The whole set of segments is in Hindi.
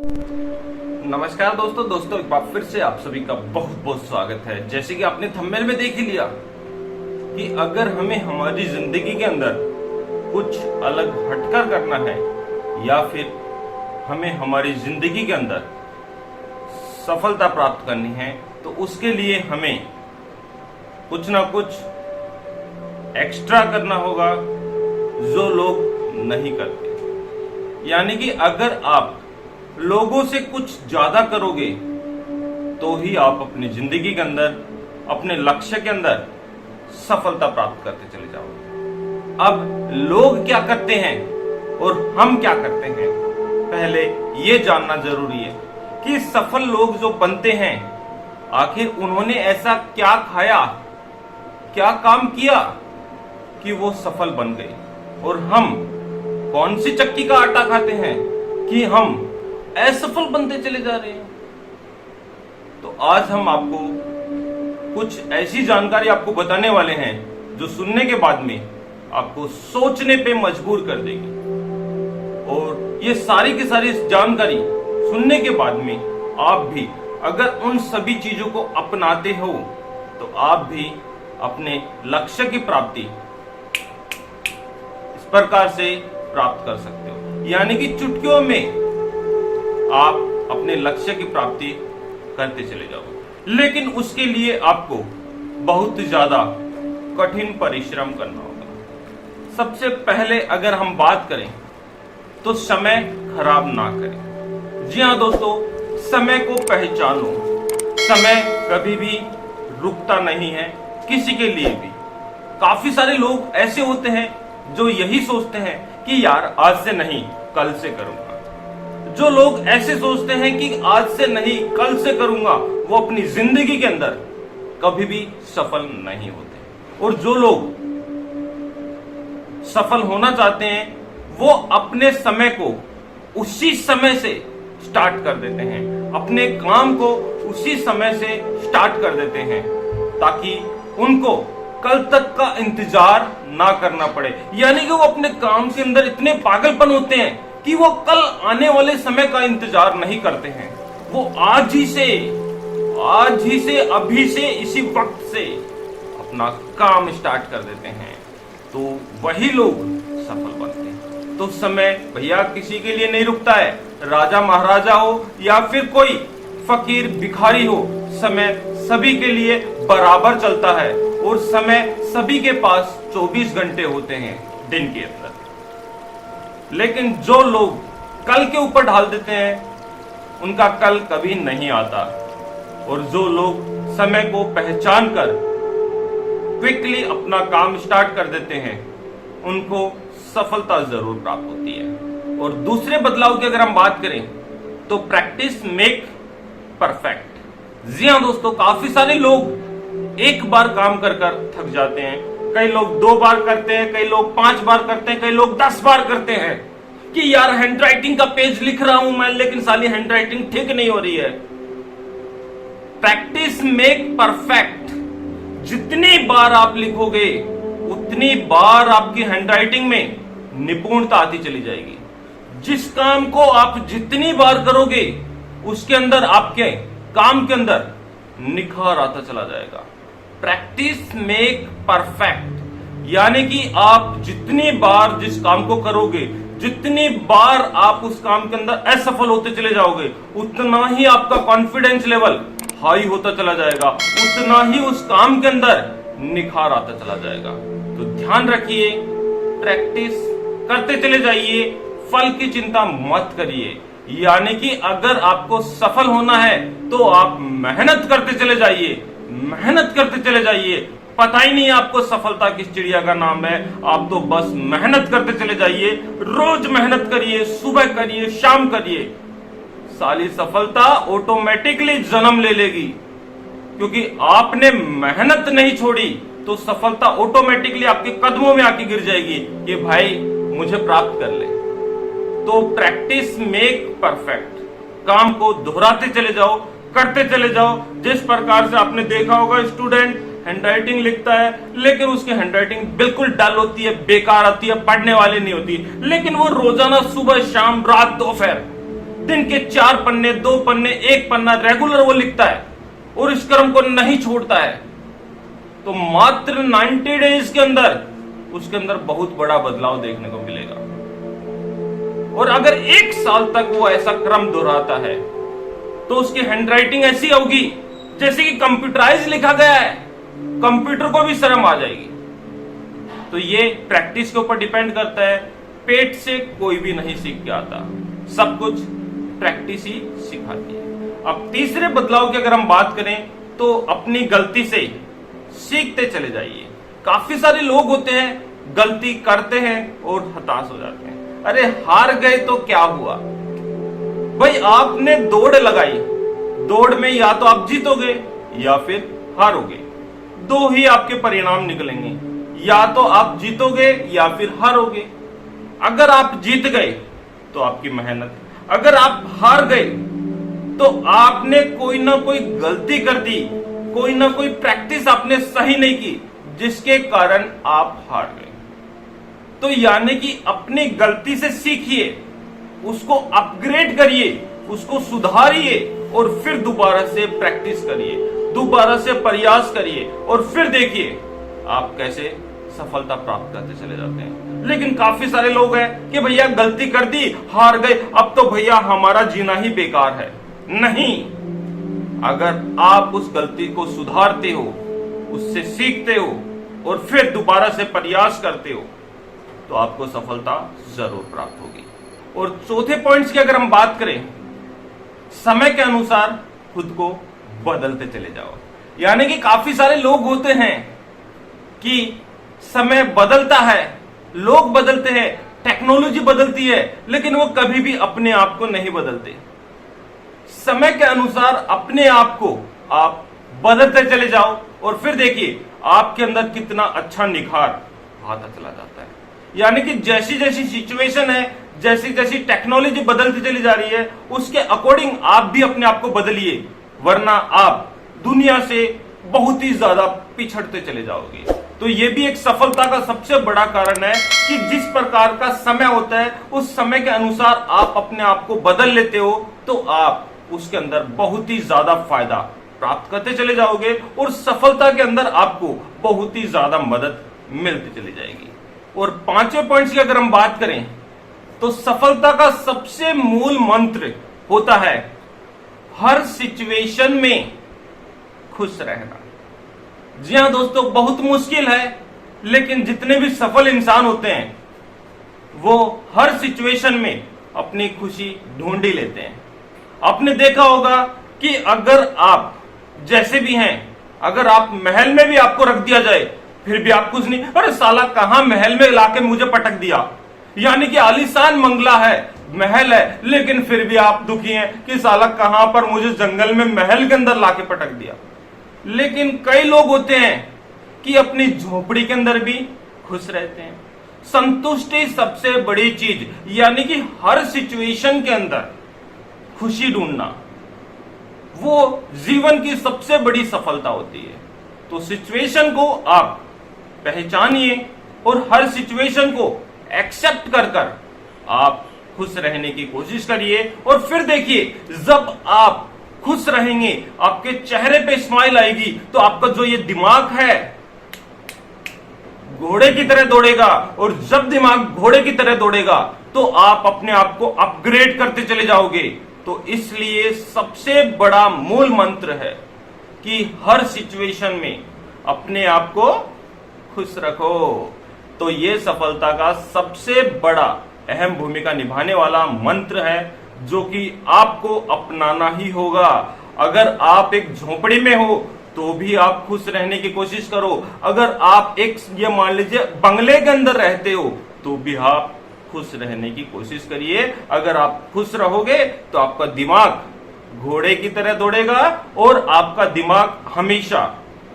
नमस्कार दोस्तों एक बार फिर से आप सभी का बहुत बहुत स्वागत है। जैसे कि आपने थंबनेल में देख ही लिया कि अगर हमें हमारी जिंदगी के अंदर कुछ अलग हटकर करना है या फिर हमें हमारी जिंदगी के अंदर सफलता प्राप्त करनी है तो उसके लिए हमें कुछ ना कुछ एक्स्ट्रा करना होगा जो लोग नहीं करते। यानी कि अगर आप लोगों से कुछ ज्यादा करोगे तो ही आप अपनी जिंदगी के अंदर अपने लक्ष्य के अंदर सफलता प्राप्त करते चले जाओगे। अब लोग क्या करते हैं और हम क्या करते हैं, पहले ये जानना जरूरी है कि सफल लोग जो बनते हैं आखिर उन्होंने ऐसा क्या खाया, क्या काम किया कि वो सफल बन गए, और हम कौन सी चक्की का आटा खाते हैं कि हम असफल बनते चले जा रहे हैं। तो आज हम आपको कुछ ऐसी जानकारी आपको बताने वाले हैं जो सुनने के बाद में आपको सोचने पे मजबूर कर देगी। और ये सारी की सारी जानकारी सुनने के बाद में आप भी अगर उन सभी चीजों को अपनाते हो तो आप भी अपने लक्ष्य की प्राप्ति इस प्रकार से प्राप्त कर सकते हो। यानी कि चुटकियों में आप अपने लक्ष्य की प्राप्ति करते चले जाओगे। लेकिन उसके लिए आपको बहुत ज्यादा कठिन परिश्रम करना होगा। सबसे पहले अगर हम बात करें तो समय खराब ना करें। जी हाँ दोस्तों, समय को पहचानो। समय कभी भी रुकता नहीं है किसी के लिए भी। काफी सारे लोग ऐसे होते हैं जो यही सोचते हैं कि यार आज से नहीं कल से करूंगा। जो लोग ऐसे सोचते हैं कि आज से नहीं कल से करूंगा, वो अपनी जिंदगी के अंदर कभी भी सफल नहीं होते। और जो लोग सफल होना चाहते हैं वो अपने समय को उसी समय से स्टार्ट कर देते हैं, अपने काम को उसी समय से स्टार्ट कर देते हैं ताकि उनको कल तक का इंतजार ना करना पड़े। यानी कि वो अपने काम के अंदर इतने पागलपन होते हैं कि वो कल आने वाले समय का इंतजार नहीं करते हैं। वो आज ही से अभी से इसी वक्त से अपना काम स्टार्ट कर देते हैं, तो वही लोग सफल बनते हैं। तो समय भैया किसी के लिए नहीं रुकता है, राजा महाराजा हो या फिर कोई फकीर भिखारी हो, समय सभी के लिए बराबर चलता है। और समय सभी के पास 24 घंटे होते हैं दिन के अंदर। लेकिन जो लोग कल के ऊपर ढाल देते हैं उनका कल कभी नहीं आता। और जो लोग समय को पहचान कर क्विकली अपना काम स्टार्ट कर देते हैं उनको सफलता जरूर प्राप्त होती है। और दूसरे बदलाव की अगर हम बात करें तो प्रैक्टिस मेक परफेक्ट। जी हाँ दोस्तों, काफी सारे लोग एक बार काम कर थक जाते हैं। कई लोग 2 बार करते हैं, कई लोग 5 बार करते हैं, कई लोग 10 बार करते हैं कि यार हैंडराइटिंग का पेज लिख रहा हूं मैं, लेकिन साली हैंडराइटिंग ठीक नहीं हो रही है। Practice make perfect. जितनी बार आप लिखोगे उतनी बार आपकी हैंडराइटिंग में निपुणता आती चली जाएगी। जिस काम को आप जितनी बार करोगे उसके अंदर आपके काम के अंदर निखार आता चला जाएगा। Practice make perfect. यानी कि आप जितनी बार जिस काम को करोगे, जितनी बार आप उस काम के अंदर असफल होते चले जाओगे, उतना ही आपका कॉन्फिडेंस लेवल हाई होता चला जाएगा, उतना ही उस काम के अंदर निखार आता चला जाएगा। तो ध्यान रखिए, प्रैक्टिस करते चले जाइए, फल की चिंता मत करिए। यानी कि अगर आपको सफल होना है तो आप मेहनत करते चले जाइए, मेहनत करते चले जाइए। पता ही नहीं आपको सफलता किस चिड़िया का नाम है, आप तो बस मेहनत करते चले जाइए। रोज मेहनत करिए, सुबह करिए, शाम करिए, साली सफलता ऑटोमेटिकली जन्म ले लेगी। क्योंकि आपने मेहनत नहीं छोड़ी तो सफलता ऑटोमेटिकली आपके कदमों में आके गिर जाएगी कि भाई मुझे प्राप्त कर ले। तो प्रैक्टिस मेक परफेक्ट। काम को दोहराते चले जाओ, करते चले जाओ। जिस प्रकार से आपने देखा होगा स्टूडेंट हैंडराइटिंग लिखता है लेकिन उसकी हैंडराइटिंग बिल्कुल डल होती है, बेकार आती है, पढ़ने वाली नहीं होती, लेकिन वो रोजाना सुबह शाम रात दोपहर दिन के 4 पन्ने, 2 पन्ने, 1 पन्ना रेगुलर वो लिखता है और इस क्रम को नहीं छोड़ता है, तो मात्र 90 डेज के अंदर उसके अंदर बहुत बड़ा बदलाव देखने को मिलेगा। और अगर 1 साल तक वो ऐसा क्रम दोहराता है तो उसकी हैंडराइटिंग ऐसी होगी जैसे कि कंप्यूटराइज लिखा गया है, कंप्यूटर को भी शर्म आ जाएगी। तो ये प्रैक्टिस के ऊपर डिपेंड करता है। पेट से कोई भी नहीं सीख के आता, सब कुछ प्रैक्टिस ही सिखाती है। अब तीसरे बदलाव की अगर हम बात करें तो अपनी गलती से सीखते चले जाइए। काफी सारे लोग होते हैं, गलती करते हैं और हताश हो जाते हैं। अरे हार गए तो क्या हुआ भाई, आपने दौड़ लगाई, दौड़ में या तो आप जीतोगे या फिर हारोगे। 2 ही आपके परिणाम निकलेंगे, या तो आप जीतोगे या फिर हारोगे। अगर आप जीत गए तो आपकी मेहनत, अगर आप हार गए तो आपने कोई ना कोई गलती कर दी, कोई ना कोई प्रैक्टिस आपने सही नहीं की जिसके कारण आप हार गए। तो यानी कि अपनी गलती से सीखिए, उसको अपग्रेड करिए, उसको सुधारिए और फिर दोबारा से प्रैक्टिस करिए, दोबारा से प्रयास करिए और फिर देखिए आप कैसे सफलता प्राप्त करते चले जाते हैं। लेकिन काफी सारे लोग हैं कि भैया गलती कर दी, हार गए, अब तो भैया हमारा जीना ही बेकार है। नहीं, अगर आप उस गलती को सुधारते हो, उससे सीखते हो और फिर दोबारा से प्रयास करते हो तो आपको सफलता जरूर प्राप्त होगी। और चौथे पॉइंट्स की अगर हम बात करें, समय के अनुसार खुद को बदलते चले जाओ। यानी कि काफी सारे लोग होते हैं कि समय बदलता है, लोग बदलते हैं, टेक्नोलॉजी बदलती है, लेकिन वो कभी भी अपने आप को नहीं बदलते। समय के अनुसार अपने आप को आप बदलते चले जाओ और फिर देखिए आपके अंदर कितना अच्छा निखार आता चला जाता है। यानी कि जैसी जैसी सिचुएशन है, जैसी जैसी टेक्नोलॉजी बदलती चली जा रही है, उसके अकॉर्डिंग आप भी अपने आप को बदलिए, वरना आप दुनिया से बहुत ही ज्यादा पिछड़ते चले जाओगे। तो ये भी एक सफलता का सबसे बड़ा कारण है कि जिस प्रकार का समय होता है उस समय के अनुसार आप अपने आप को बदल लेते हो तो आप उसके अंदर बहुत ही ज्यादा फायदा प्राप्त करते चले जाओगे और सफलता के अंदर आपको बहुत ही ज्यादा मदद मिलती चली जाएगी। और 5वें पॉइंट की अगर हम बात करें तो सफलता का सबसे मूल मंत्र होता है हर सिचुएशन में खुश रहना। जी हां दोस्तों, बहुत मुश्किल है, लेकिन जितने भी सफल इंसान होते हैं वो हर सिचुएशन में अपनी खुशी ढूंढ ही लेते हैं। आपने देखा होगा कि अगर आप जैसे भी हैं, अगर आप महल में भी आपको रख दिया जाए फिर भी आप खुश नहीं, अरे साला कहां महल में लाके मुझे पटक दिया। यानी कि आलीशान मंगला है, महल है, लेकिन फिर भी आप दुखी हैं कि साला कहां पर मुझे जंगल में महल के अंदर लाके पटक दिया। लेकिन कई लोग होते हैं कि अपनी झोपड़ी के अंदर भी खुश रहते हैं। संतुष्टि सबसे बड़ी चीज, यानी कि हर सिचुएशन के अंदर खुशी ढूंढना, वो जीवन की सबसे बड़ी सफलता होती है। तो सिचुएशन को आप पहचानिए और हर सिचुएशन को एक्सेप्ट कर कर आप खुश रहने की कोशिश करिए और फिर देखिए जब आप खुश रहेंगे, आपके चेहरे पे स्माइल आएगी तो आपका जो ये दिमाग है घोड़े की तरह दौड़ेगा और जब दिमाग घोड़े की तरह दौड़ेगा तो आप अपने आप को अपग्रेड करते चले जाओगे। तो इसलिए सबसे बड़ा मूल मंत्र है कि हर सिचुएशन में अपने आप को खुश रखो। तो ये सफलता का सबसे बड़ा अहम भूमिका निभाने वाला मंत्र है जो कि आपको अपनाना ही होगा। अगर आप एक झोपड़ी में हो तो भी आप खुश रहने की कोशिश करो, अगर आप एक ये मान लीजिए बंगले के अंदर रहते हो तो भी आप खुश रहने की कोशिश करिए। अगर आप खुश रहोगे तो आपका दिमाग घोड़े की तरह दौड़ेगा और आपका दिमाग हमेशा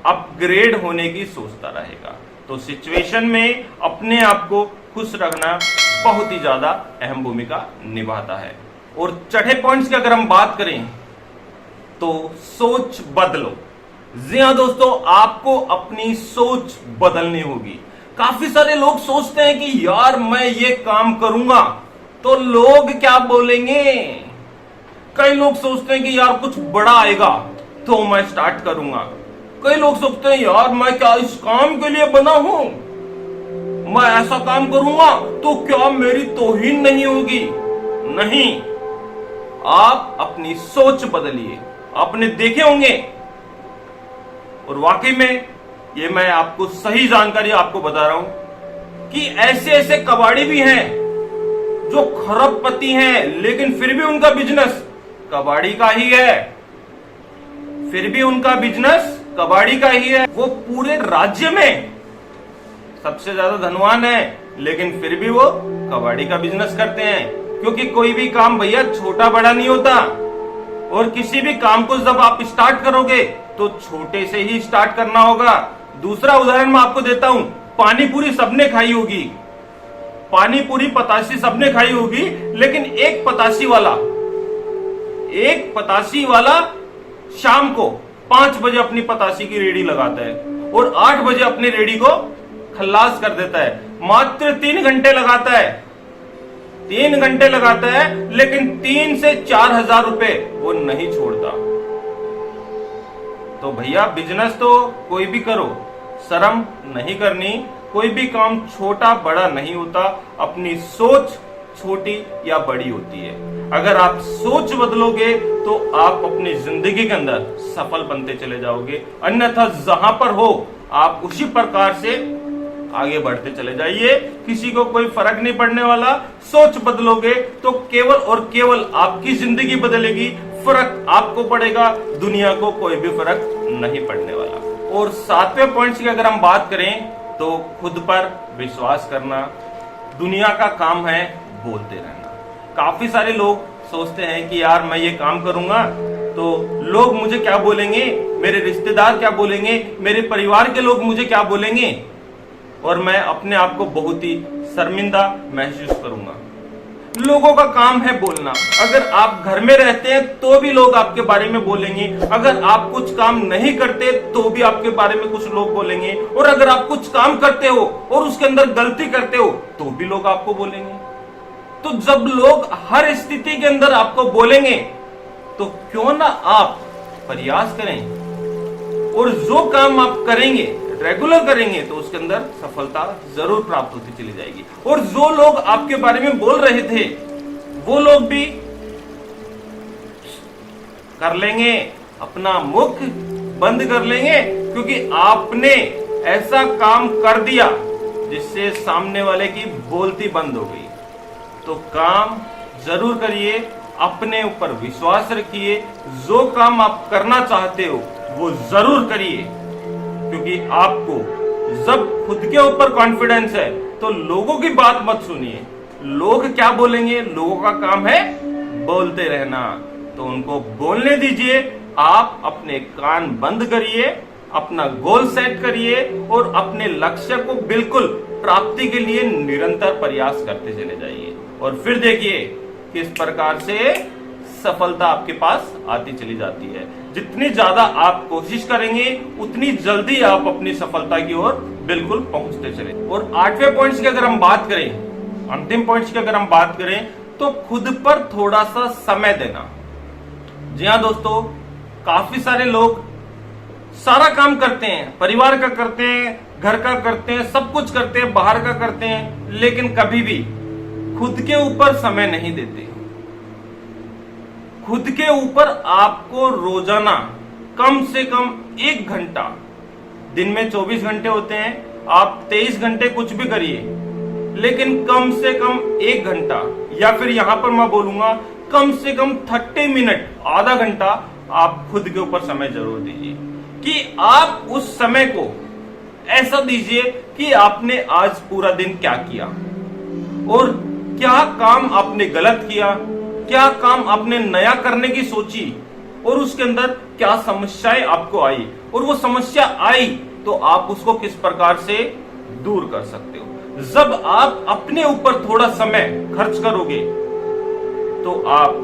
अपग्रेड होने की सोचता रहेगा। तो सिचुएशन में अपने आप को खुश रखना बहुत ही ज्यादा अहम भूमिका निभाता है। और छठे पॉइंट्स की अगर हम बात करें तो सोच बदलो। जी हां दोस्तों, आपको अपनी सोच बदलनी होगी। काफी सारे लोग सोचते हैं कि यार मैं ये काम करूंगा तो लोग क्या बोलेंगे, कई लोग सोचते हैं कि यार कुछ बड़ा आएगा तो मैं स्टार्ट करूंगा। कई लोग सोचते हैं यार मैं क्या इस काम के लिए बना हूं, मैं ऐसा काम करूंगा तो क्या मेरी तौहीन नहीं होगी। नहीं, आप अपनी सोच बदलिए। आपने देखे होंगे, और वाकई में ये मैं आपको सही जानकारी आपको बता रहा हूं कि ऐसे ऐसे कबाड़ी भी हैं जो खरबपति हैं, लेकिन फिर भी उनका बिजनेस कबाड़ी का ही है। फिर भी उनका बिजनेस कबाड़ी का ही है। वो पूरे राज्य में सबसे ज्यादा धनवान है, लेकिन फिर भी वो कबाड़ी का बिजनेस करते हैं। क्योंकि कोई भी काम भैया छोटा बड़ा नहीं होता, और किसी भी काम को जब आप स्टार्ट करोगे तो छोटे से ही स्टार्ट करना होगा। दूसरा उदाहरण मैं आपको देता हूं, पानी पूरी सबने खाई होगी, पानी पूरी पतासी सबने खाई होगी, लेकिन एक पतासी वाला शाम को 5 बजे अपनी पतासी की रेडी लगाता है और 8 बजे अपनी रेडी को खल्लास कर देता है। मात्र 3 घंटे लगाता है, 3 घंटे लगाता है, लेकिन 3 से 4,000 रुपए वो नहीं छोड़ता। तो भैया बिजनेस तो कोई भी करो, शर्म नहीं करनी। कोई भी काम छोटा बड़ा नहीं होता, अपनी सोच छोटी या बड़ी होती है। अगर आप सोच बदलोगे तो आप अपनी जिंदगी के अंदर सफल बनते चले जाओगे, अन्यथा जहां पर हो आप उसी प्रकार से आगे बढ़ते चले जाइए। किसी को कोई फर्क नहीं पड़ने वाला। सोच बदलोगे तो केवल और केवल आपकी जिंदगी बदलेगी, फर्क आपको पड़ेगा, दुनिया को कोई भी फर्क नहीं पड़ने वाला। और 7वें पॉइंट की अगर हम बात करें तो खुद पर विश्वास करना। दुनिया का काम है बोलते रहना। काफी सारे लोग सोचते हैं कि यार मैं ये काम करूंगा तो लोग मुझे क्या बोलेंगे, मेरे रिश्तेदार क्या बोलेंगे, मेरे परिवार के लोग मुझे क्या बोलेंगे, और मैं अपने आप को बहुत ही शर्मिंदा महसूस करूंगा। लोगों का काम है बोलना। अगर आप घर में रहते हैं तो भी लोग आपके बारे में बोलेंगे, अगर आप कुछ काम नहीं करते तो भी आपके बारे में कुछ लोग बोलेंगे, और अगर आप कुछ काम करते हो और उसके अंदर गलती करते हो तो भी लोग आपको बोलेंगे। तो जब लोग हर स्थिति के अंदर आपको बोलेंगे तो क्यों ना आप प्रयास करें, और जो काम आप करेंगे रेगुलर करेंगे तो उसके अंदर सफलता जरूर प्राप्त होती चली जाएगी। और जो लोग आपके बारे में बोल रहे थे वो लोग भी कर लेंगे, अपना मुख बंद कर लेंगे, क्योंकि आपने ऐसा काम कर दिया जिससे सामने वाले की बोलती बंद हो गई। तो काम जरूर करिए, अपने ऊपर विश्वास रखिए, जो काम आप करना चाहते हो वो जरूर करिए, क्योंकि आपको जब खुद के ऊपर कॉन्फिडेंस है तो लोगों की बात मत सुनिए। लोग क्या बोलेंगे, लोगों का काम है बोलते रहना, तो उनको बोलने दीजिए। आप अपने कान बंद करिए, अपना गोल सेट करिए और अपने लक्ष्य को बिल्कुल प्राप्ति के लिए निरंतर प्रयास करते चले जाइए, और फिर देखिए किस प्रकार से सफलता आपके पास आती चली जाती है। जितनी ज्यादा आप कोशिश करेंगे उतनी जल्दी आप अपनी सफलता की ओर बिल्कुल पहुंचते चले। और 8वें पॉइंट्स की अगर हम बात करें, अंतिम पॉइंट्स की अगर हम बात करें, तो खुद पर थोड़ा सा समय देना। जी हाँ दोस्तों, काफी सारे लोग सारा काम करते हैं, परिवार का करते हैं, घर का करते हैं, सब कुछ करते हैं, बाहर का करते हैं, लेकिन कभी भी खुद के ऊपर समय नहीं देते। खुद के ऊपर आपको रोजाना कम से कम 1 घंटा, दिन में 24 घंटे होते हैं, आप 23 घंटे कुछ भी करिए, लेकिन कम से कम 1 घंटा, या फिर यहां पर मैं बोलूंगा कम से कम 30 मिनट, आधा घंटा आप खुद के ऊपर समय जरूर दीजिए। कि आप उस समय को ऐसा दीजिए कि आपने आज पूरा दिन क्या किया, और क्या काम आपने गलत किया, क्या काम आपने नया करने की सोची, और उसके अंदर क्या समस्याएं आपको आई, और वो समस्या आई तो आप उसको किस प्रकार से दूर कर सकते हो। जब आप अपने ऊपर थोड़ा समय खर्च करोगे तो आप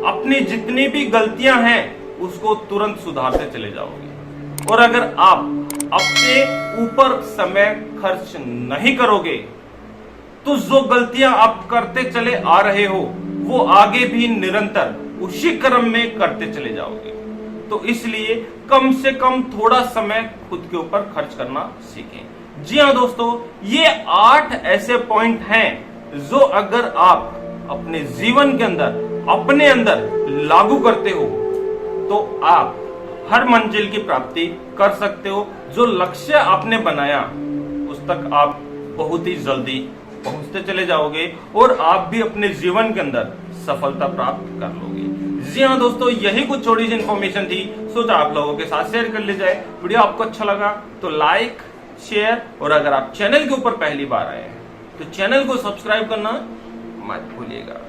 अपनी जितनी भी गलतियां हैं उसको तुरंत सुधारते चले जाओगे। और अगर आप अपने ऊपर समय खर्च नहीं करोगे तो जो गलतियां आप करते चले आ रहे हो वो आगे भी निरंतर उसी क्रम में करते चले जाओगे। तो इसलिए कम से कम थोड़ा समय खुद के ऊपर खर्च करना सीखें। जी हाँ दोस्तों, ये 8 ऐसे पॉइंट हैं जो अगर आप अपने जीवन के अंदर अपने अंदर लागू करते हो तो आप हर मंजिल की प्राप्ति कर सकते हो। जो लक्ष्य आपने बनाया उस तक आप बहुत ही जल्दी पहुंचते चले जाओगे और आप भी अपने जीवन के अंदर सफलता प्राप्त कर लोगे। जी हाँ दोस्तों, यही कुछ छोटी सी इंफॉर्मेशन थी, सोचा आप लोगों के साथ शेयर कर ली जाए। वीडियो आपको अच्छा लगा तो लाइक शेयर, और अगर आप चैनल के ऊपर पहली बार आए हैं तो चैनल को सब्सक्राइब करना मत भूलिएगा।